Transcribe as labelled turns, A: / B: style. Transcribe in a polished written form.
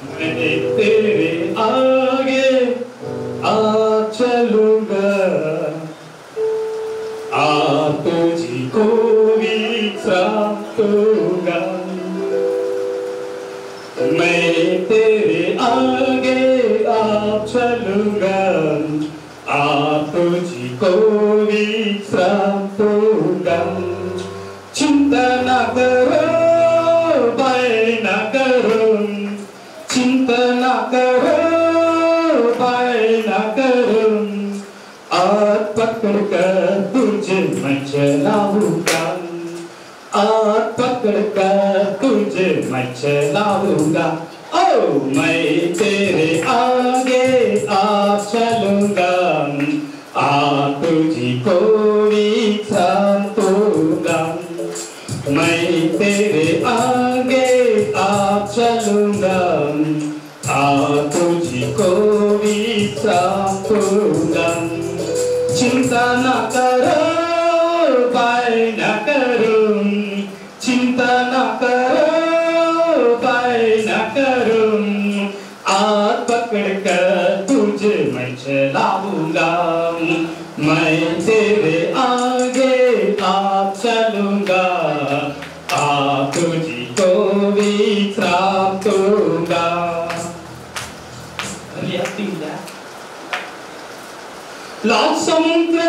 A: मैं तेरे आगे आ चलूंगा, आप तुझी को विश्राम दूंगा। मैं तेरे आगे आ चलूंगा, आप तुझी को विश्राम दूंगा। चिंता न करो, भय न करो, चिंता न करो, भय न करो, हाथ पकड़ कर तुझे मैं चलाऊंगा, हाथ पकड़ कर तुझे मैं चलाऊंगा। ओ मैं तेरे आगे आ चलूंगा, आ तुझी को विश्राम दूंगा। मैं तेरे आगे आ चलूंगा, आ तुझी को विश्राम दूंगा। चिंता न करो, भय न करो, चिंता न करो, भय न करो, हाथ पकड़ कर तुझे मैं चलाऊंगा। मैं तेरे आगे आ चलूंगा, आ तुझी को विश्राम दूंगा। लाल समुद्र